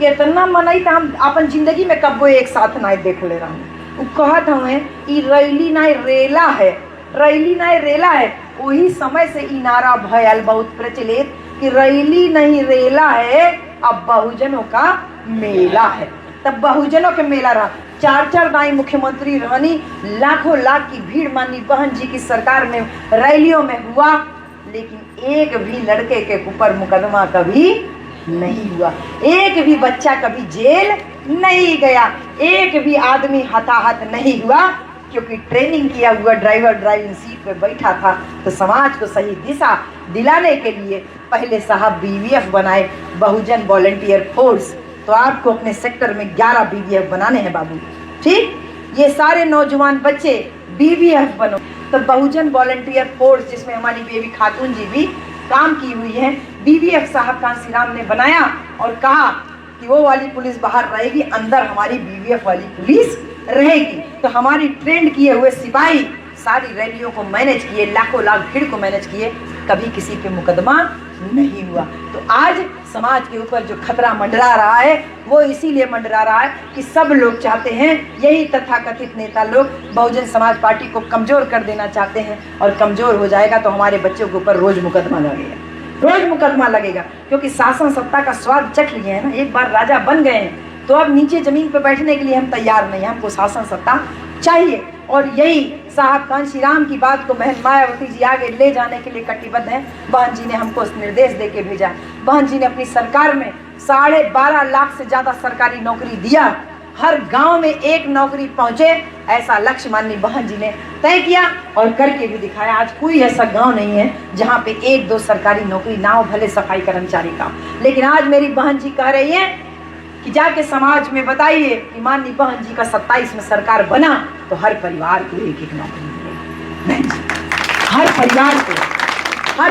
इतना मनई तो हम अपन जिंदगी में कब्बो एक साथ ना देख ले रहा। कहत हमें ई रैली ना रेला है, रैली ना रेला है। वही समय से ई नारा भयल बहुत प्रचलित कि रैली नहीं रेला है, अब बहुजनों का मेला है। तब बहुजनों के मेला रहा। 4-4 दाई मुख्यमंत्री रहनी, लाखों लाख की भीड़ मानी बहन जी की सरकार में रैलियों में हुआ, लेकिन एक भी लड़के के ऊपर मुकदमा कभी नहीं हुआ, एक भी बच्चा कभी जेल नहीं गया, एक भी आदमी हताहत नहीं हुआ, क्योंकि ट्रेनिंग किया हुआ ड्राइवर ड्राइविंग सीट पे बैठा था। तो समाज को सही दिशा दिलाने के लिए पहले साहब BVF बनाए, बहुजन वॉलंटियर फोर्स। तो आपको अपने सेक्टर में 11 BVF बनाने हैं बाबू, ठीक। ये सारे नौजवान बच्चे BVF बनो। तो बहुजन वॉलंटियर फोर्स जिसमें हमारी बेबी खातून जी भी काम की हुई है, BVF साहब कांसीराम ने बनाया और कहा कि वो वाली पुलिस बाहर रहेगी, अंदर हमारी BVF वाली पुलिस रहेगी। तो हमारी ट्रेंड किए हुए सिपाही सारी रैलियों को मैनेज किए, लाखों लाख भीड़ को मैनेज किए, कभी किसी पे मुकदमा नहीं हुआ। तो आज समाज के ऊपर जो खतरा मंडरा रहा है वो इसीलिए मंडरा रहा है कि सब लोग चाहते हैं, यही तथाकथित नेता लोग बहुजन समाज पार्टी को कमजोर कर देना चाहते हैं, और कमजोर हो जाएगा तो हमारे बच्चों के ऊपर रोज मुकदमा लगेगा, रोज मुकदमा लगेगा। क्योंकि शासन सत्ता का स्वाद चख लिए हैं ना, एक बार राजा बन गए हैं, तो अब नीचे जमीन पर बैठने के लिए हम तैयार नहीं हैं, हमको शासन सत्ता चाहिए। और यही साहब कांशीराम की बात को बहन मायावती जी आगे ले जाने के लिए कटिबद्ध हैं। बहन जी ने हमको निर्देश दे के भेजा। बहन जी ने अपनी सरकार में 12.5 लाख से ज़्यादा सरकारी नौकरी दिया, हर गांव में एक नौकरी पहुंचे, ऐसा लक्ष्य माननीय बहन जी ने तय किया और करके भी दिखाया। आज कोई ऐसा गांव नहीं है जहां पे 1-2 सरकारी नौकरी ना हो, भले सफाई कर्मचारी का। लेकिन आज मेरी बहन जी कह रही है कि जाके समाज में बताइए कि माननीय बहन जी का 27 में सरकार बना तो हर परिवार को 1-1 नौकरी मिलेगी। हर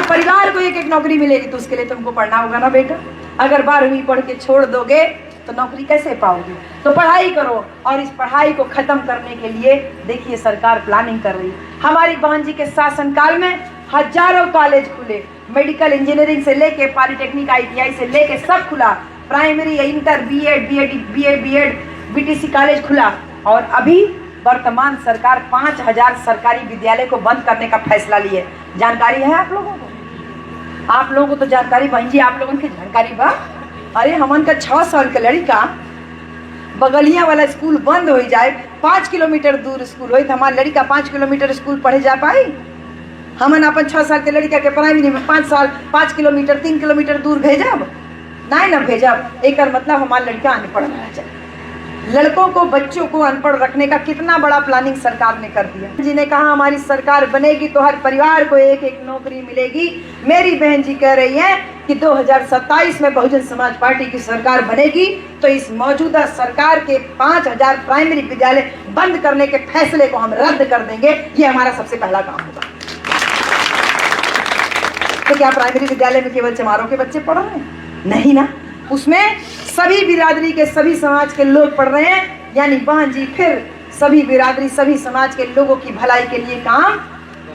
परिवार को 1-1 नौकरी मिलेगी। तो उसके लिए तुमको पढ़ना होगा ना बेटा। अगर 12वीं पढ़ के छोड़ दोगे तो नौकरी कैसे पाओगे? तो पढ़ाई करो, और इस पढ़ाई को खत्म करने के लिए देखिए सरकार प्लानिंग कर रही है। हमारी बहन जी के शासनकाल में हजारों कॉलेज खुले, मेडिकल इंजीनियरिंग से लेके पॉलिटेक्निक ITI से लेके सब खुला, primary inter BEd BEd BTC college खुला। और अभी वर्तमान सरकार 5000 सरकारी विद्यालय को बंद करने का फैसला लिए। जानकारी है आप लोगों को? आप लोगों को तो जानकारी बहन जी, आप लोगों की जानकारी बा। अरे हमन का 6 साल के लड़का बगलिया वाला स्कूल बंद हो जाए, 5 किलोमीटर दूर स्कूल हो, तो हमारा लड़का 5 किलोमीटर स्कूल पढ़े जा पाई? हमन अपन 6 साल के लड़का के प्राइमरी में 5 किलोमीटर 3 किलोमीटर दूर भेजब? नहीं ना भेजब। एक मतलब हमारा लड़का अनपढ़ रह जाए। लड़कों को, बच्चों को अनपढ़ रखने का कितना बड़ा प्लानिंग सरकार ने कर दिया। जी ने कहा हमारी सरकार बनेगी तो हर परिवार को 1-1 नौकरी मिलेगी। मेरी बहन जी कह रही है कि 2027 में बहुजन समाज पार्टी की सरकार बनेगी तो इस मौजूदा सरकार के 5000 प्राइमरी विद्यालय बंद करने के फैसले को हम रद्द कर देंगे। ये हमारा सबसे पहला काम होगा। तो क्या प्राइमरी विद्यालय में केवल चमारों के बच्चे पढ़ रहे हैं? नहीं ना, उसमें सभी बिरादरी के, सभी समाज के लोग पढ़ रहे हैं। यानी बहन जी फिर सभी बिरादरी, सभी समाज के लोगों की भलाई के लिए काम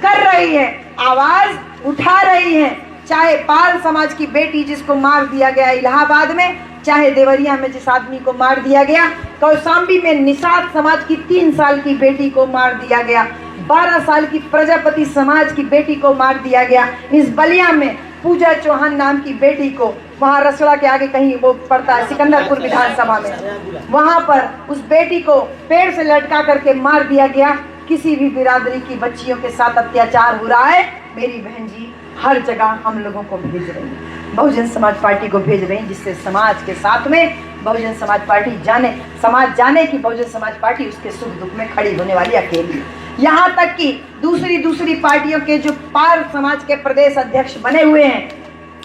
कर रही है, आवाज उठा रही है। चाहे पाल समाज की बेटी जिसको मार दिया गया इलाहाबाद में, चाहे देवरिया में जिस आदमी को मार दिया गया, कौशाम्बी में निषाद समाज की 3 साल की बेटी को मार दिया गया, 12 साल की प्रजापति समाज की बेटी को मार दिया गया, इस बलिया में पूजा चौहान नाम की बेटी को, वहाँ रसड़ा के आगे कहीं वो पड़ता है सिकंदरपुर विधानसभा में, वहाँ पर उस बेटी को पेड़ से लटका करके मार दिया गया। किसी भी बिरादरी की बच्चियों के साथ अत्याचार हो रहा है, मेरी बहन जी हर जगह हम लोगों को भेज रही है, बहुजन समाज पार्टी को भेज रही है, जिससे समाज के साथ में बहुजन समाज पार्टी जाने, समाज जाने की बहुजन समाज पार्टी उसके सुख दुख में खड़ी होने वाली अकेली। यहाँ तक कि दूसरी पार्टियों के जो पाल समाज के प्रदेश अध्यक्ष बने हुए हैं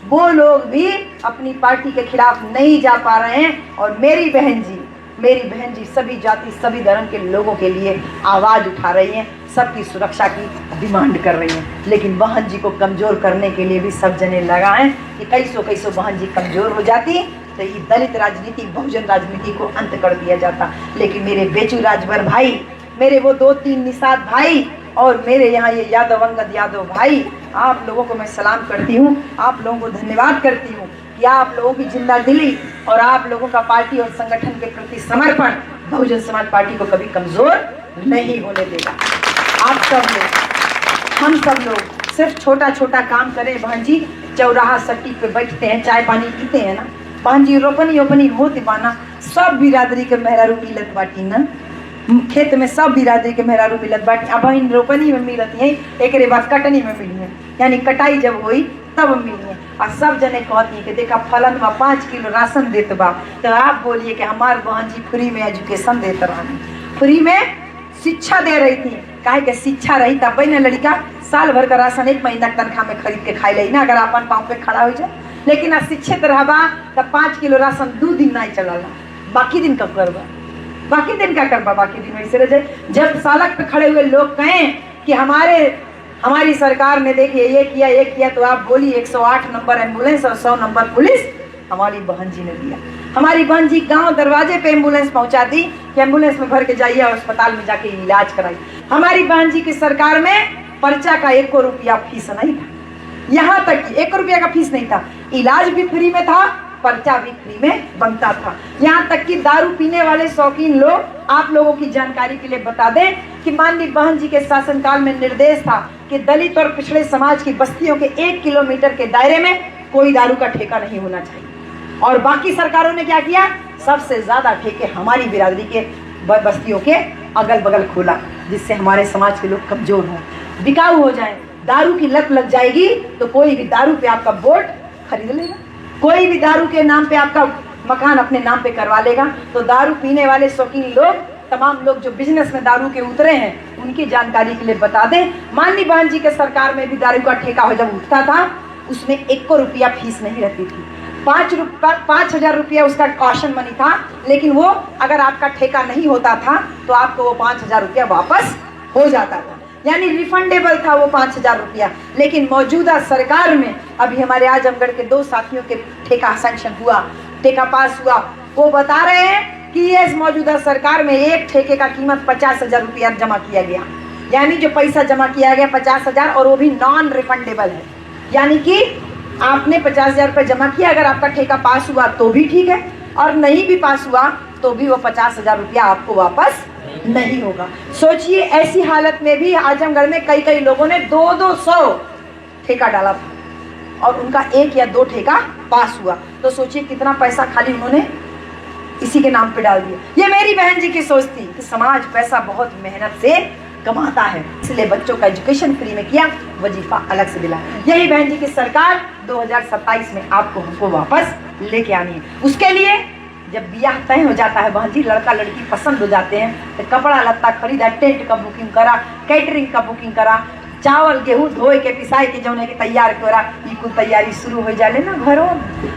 वो लोग भी अपनी पार्टी के खिलाफ नहीं जा पा रहे हैं। और मेरी बहन जी सभी जाति, सभी धर्म के लोगों के लिए आवाज़ उठा रही हैं, सबकी सुरक्षा की डिमांड कर रही हैं। लेकिन बहन जी को कमज़ोर करने के लिए भी सब जने लगाएं कि कैसो बहन जी कमज़ोर हो जाती तो ये दलित राजनीति, बहुजन राजनीति को अंत कर दिया जाता। लेकिन मेरे बेचू राजभर भाई, मेरे वो 2-3 निषाद भाई और मेरे यहाँ ये यादव अंगद यादव भाई, आप लोगों को मैं सलाम करती हूँ, आप लोगों को धन्यवाद करती हूँ कि आप लोगों की जिंदा दिली, और आप लोगों का पार्टी और संगठन के प्रति समर्पण बहुजन समाज पार्टी को कभी कमजोर नहीं होने देगा। आप सब लोग, हम सब लोग सिर्फ छोटा छोटा काम करें बहन जी, चौराहा सट्टी पे बैठते हैं, चाय पानी पीते हैं ना बहन जी, रोपनी ओपनी होती पाना सब बिरादरी के मेहरारू मिलत बाटी ना, खेत में सब बिरादरी के मेहरारू मिलत बाटी। अब इन रोपनी में मिलत है, एक बाद कटनी में मिली है, यानी कटाई जब हुई तब मिली है। और सब जने कहती है कि देखा फलन बा 5 किलो राशन देते बा, तो आप बोलिए कि हमार बहन जी फ्री में एजुकेशन देते रही, फ्री में शिक्षा दे रही थी। काहे के शिक्षा रही तब न लड़का साल भर का राशन 1 महीना तनख्वाह में खरीद के खाई ले ना, अगर अपन पाँव पे खड़ा हो जाए। लेकिन अशिक्षित रहबा तब 5 किलो राशन 2 दिन नहीं चलला, बाकी दिन कब करबा, बाकी दिन क्या करबा, बाकी दिन वैसे रह जाए। जब सड़क पे खड़े हुए लोग कहें कि हमारी सरकार ने देखिए ये किया, तो आप बोली 108 नंबर एम्बुलेंस और 100 नंबर पुलिस हमारी बहन जी ने दिया। हमारी बहन जी गांव दरवाजे पे एम्बुलेंस पहुंचा दी कि एम्बुलेंस में भर के जाइए और अस्पताल में जाके इलाज कराइए। हमारी बहन जी की सरकार में पर्चा का 1 रुपया फीस नहीं था, यहाँ तक कि 1 रुपया का फीस नहीं था, इलाज भी फ्री में था, पर्चा भी फ्री में बनता था। यहाँ तक कि दारू पीने वाले शौकीन लोग, आप लोगों की जानकारी के लिए बता दें कि माननीय बहन जी के शासनकाल में निर्देश था कि दलित और पिछड़े समाज की बस्तियों के 1 किलोमीटर के दायरे में कोई दारू का ठेका नहीं होना चाहिए। और बाकी सरकारों ने क्या किया, सबसे ज्यादा ठेके हमारी बिरादरी के बस्तियों के अगल बगल खोला, जिससे हमारे समाज के लोग कमजोर हों, बिकाऊ हो जाए। दारू की लत लग जाएगी तो कोई भी दारू पे आपका वोट खरीद लेगा, कोई भी दारू के नाम पे आपका मकान अपने नाम पे करवा लेगा। तो दारू पीने वाले शौकीन लोग, तमाम लोग जो बिजनेस में दारू के उतरे हैं, उनकी जानकारी के लिए बता दें, माननीय बहन जी के सरकार में भी दारू का ठेका जब उठता था उसमें 1 रुपया फीस नहीं रहती थी, 5,000 रुपया उसका कॉशन मनी था। लेकिन वो अगर आपका ठेका नहीं होता था तो आपको वो 5,000 रुपया वापस हो जाता था, यानी रिफंडेबल था वो 5,000 रुपया। लेकिन मौजूदा सरकार में अभी हमारे आजमगढ़ के 2 साथियों के ठेका सैंक्शन हुआ, ठेका पास हुआ, वो बता रहे हैं कि ये मौजूदा सरकार में एक ठेके का कीमत 50,000 रुपया जमा किया गया, यानी जो पैसा जमा किया गया 50,000, और वो भी नॉन रिफंडेबल है। यानी कि आपने 50,000 रुपये जमा किया, अगर आपका ठेका पास हुआ तो भी ठीक है, और नहीं भी पास हुआ तो भी वो 50,000 रुपया आपको वापस नहीं होगा। सोचिए, ऐसी हालत में भी आजमगढ़ में कई लोगों ने 200 ठेका डाला था और उनका 1 या 2 ठेका पास हुआ। तो सोचिए कितना पैसा खाली उन्होंने इसी के नाम पे डाल दिया। ये मेरी बहन जी की सोच थी कि समाज पैसा बहुत मेहनत से कमाता है, इसलिए बच्चों का एजुकेशन फ्री में किया, वजीफा अलग से दिला। यही बहन जी की सरकार 2027 में आपको हमको वापस लेके आनी है। उसके लिए जब ब्याह तय हो जाता है बहन जी, लड़का लड़की पसंद हो जाते हैं, तो कपड़ा लत्ता खरीदा, टेंट का बुकिंग करा, कैटरिंग का बुकिंग करा, चावल गेहूँ धोए के पिसाई के जौने के तैयार करा, ये कुल तैयारी शुरू हो जाए ना घरों।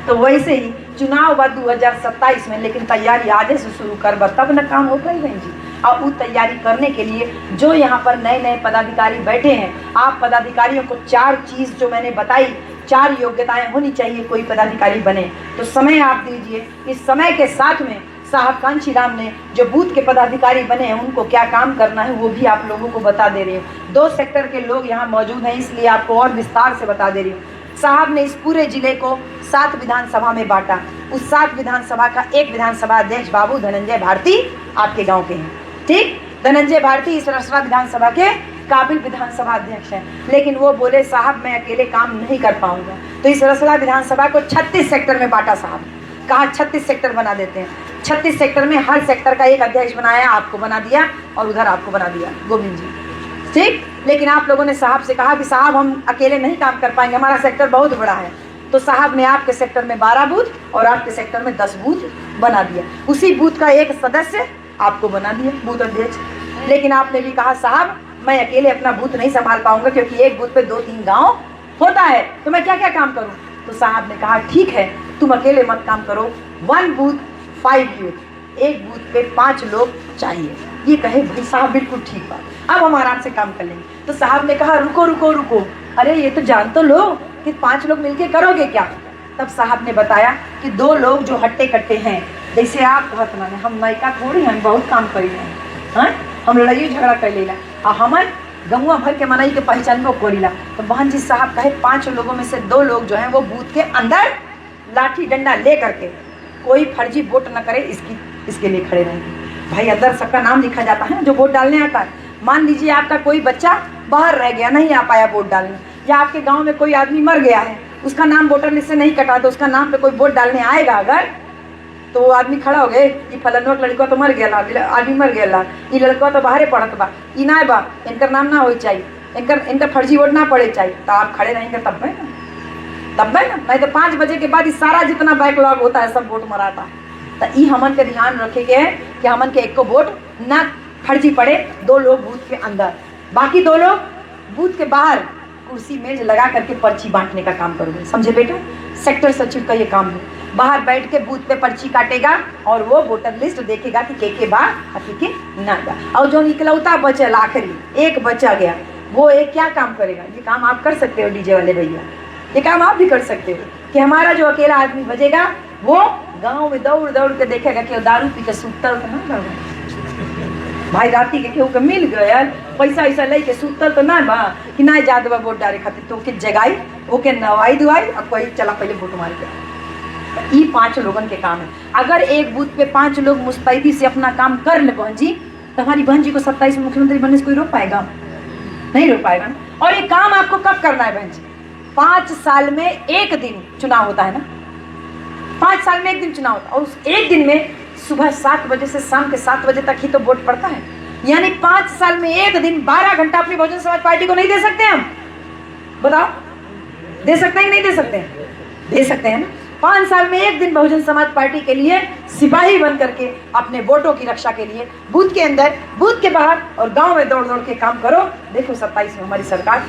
तो वैसे ही चुनाव बा 2027 में, लेकिन तैयारी आगे से शुरू करबा तब न काम होगा ही बहन जी। और उस तैयारी करने के लिए जो यहाँ पर नए पदाधिकारी बैठे हैं, आप पदाधिकारियों को 4 चीज़ जो मैंने बताई, 4 योग्यताएं होनी चाहिए कोई पदाधिकारी बने। तो समय आप दीजिए, इस समय के साथ में साहब कांची राम ने जो बूथ के पदाधिकारी बने हैं उनको क्या काम करना है वो भी आप लोगों को बता दे रही हूँ। 2 सेक्टर के लोग यहाँ मौजूद हैं, इसलिए आपको और विस्तार से बता दे रही हूँ। साहब ने इस पूरे जिले को 7 विधानसभा में बांटा। उस 7 विधानसभा का एक विधानसभा अध्यक्ष बाबू धनंजय भारती आपके गाँव के हैं, ठीक। धनंजय भारती इस रसड़ा विधानसभा के काबिल विधानसभा अध्यक्ष हैं, लेकिन वो बोले साहब मैं अकेले काम नहीं कर पाऊंगा। तो इस रसड़ा विधानसभा को 36 सेक्टर में बांटा साहब, कहा 36 सेक्टर बना देते हैं। 36 सेक्टर में हर सेक्टर का एक अध्यक्ष बनाया, आपको बना दिया और उधर आपको बना दिया गोविंद जी, ठीक। लेकिन आप लोगों ने साहब से कहा कि साहब हम अकेले नहीं काम कर पाएंगे, हमारा सेक्टर बहुत बड़ा है। तो साहब ने आपके सेक्टर में 12 बूथ और आपके सेक्टर में 10 बूथ बना दिया। उसी बूथ का एक सदस्य आपको बना दिया बूथ अध्यक्ष। लेकिन आपने भी कहा साहब मैं अकेले अपना बूथ नहीं संभाल पाऊंगा, क्योंकि एक बूथ पे 2-3 गाँव होता है, तो मैं क्या क्या काम करूँ। तो साहब ने कहा ठीक है तुम अकेले मत काम करो, 1 बूथ 5 यूथ, एक बूथ पे 5 लोग चाहिए। ये कहे भाई साहब बिल्कुल ठीक बात, अब हम आराम से काम कर लेंगे। तो साहब ने कहा रुको रुको रुको, अरे ये तो जान तो लो कि 5 लोग मिलके करोगे क्या। तब साहब ने बताया कि 2 लोग जो हट्टे कट्टे हैं, जैसे आप कहत माने हम नयका थोड़ी हम बहुत काम करी हैं, हम लड़ाई झगड़ा कर लेला और हमारे गमुआ भर के मनाई के पहचान को कोरीला। तो बहन जी साहब कहे 5 लोगों में से 2 लोग जो हैं वो बूथ के अंदर लाठी डंडा ले करके कोई फर्जी वोट न करे, इसके लिए खड़े रहेंगे। भाई अंदर सबका नाम लिखा जाता है जो वोट डालने आता है। मान लीजिए आपका कोई बच्चा बाहर रह गया, नहीं आ पाया वोट डालने, या आपके गांव में कोई आदमी मर गया है, उसका नाम वोटर लिस्ट से नहीं कटा, तो उसका नाम पे कोई वोट डालने आएगा अगर, तो वो आदमी खड़ा हो गए, ये फलनवा के लड़का तो मर गया, आदमी मर गया, ये लड़का तो बाहरे पड़त बा, ई ना बा, इनकर नाम ना हो चाहिए, इनका फर्जी वोट ना पड़े चाहिए, तो आप खड़े रहेंगे तब है ना, नहीं तो 5 बजे के बाद सारा जितना बैकलॉग होता है सब वोट मराता है। तो ई हमन के ध्यान रखे के है कि हमन के एको वोट ना फर्जी पड़े। 2 लोग बूथ के अंदर, बाकी 2 लोग बूथ के बाहर कुर्सी मेज लगा करके पर्ची बांटने का काम करोगे, समझे बेटा। सेक्टर सचिव का ये काम है, बाहर बैठ के बूथ पे पर्ची काटेगा और वो वोटर लिस्ट देखेगा कि के बा और के ना बा। और जो इकलौता बचल आखिरी एक बचा गया, वो एक क्या काम करेगा। ये काम आप कर सकते हो डीजे वाले भैया, ये काम आप भी कर सकते हो कि हमारा जो अकेला आदमी बजेगा वो गांव में दौड़ दौड़ के देखेगा कि दारू पी के सुतल तो ना बा भाई, राती के केहू के मिल गया पैसा ऐसा ले के सुतल तो ना बा कि ना जा देबा वोट डाले खातिर, तो ओके जगाई, ओके नवाई दुआई, अब कोई चला पहले वोट मार के। ये 5 लोगन के काम है। अगर एक बूथ पे 5 लोग मुस्तैदी से अपना काम कर ले बहन जी, तो हमारी बहन जी को 27 में मुख्यमंत्री बनने से कोई रोक पाएगा? नहीं रोक पाएगा। और ये काम आपको कब करना है बहन जी? 5 साल में 1 दिन चुनाव होता है ना, 5 साल में 1 दिन चुनाव होता है, और उस 1 दिन में सुबह 7 बजे से शाम के 7 बजे तक ही तो वोट पड़ता है। यानी 5 साल में 1 दिन 12 घंटा अपनी बहुजन समाज पार्टी को नहीं दे सकते हम? बताओ, दे सकते हैं कि नहीं दे सकते हैं? दे सकते हैं ना। 5 साल में 1 दिन बहुजन समाज पार्टी के लिए सिपाही बन करके अपने वोटों की रक्षा के लिए बूथ के अंदर, बूथ के बाहर और गांव में दौड़ दौड़ के काम करो। देखो 27 में हमारी सरकार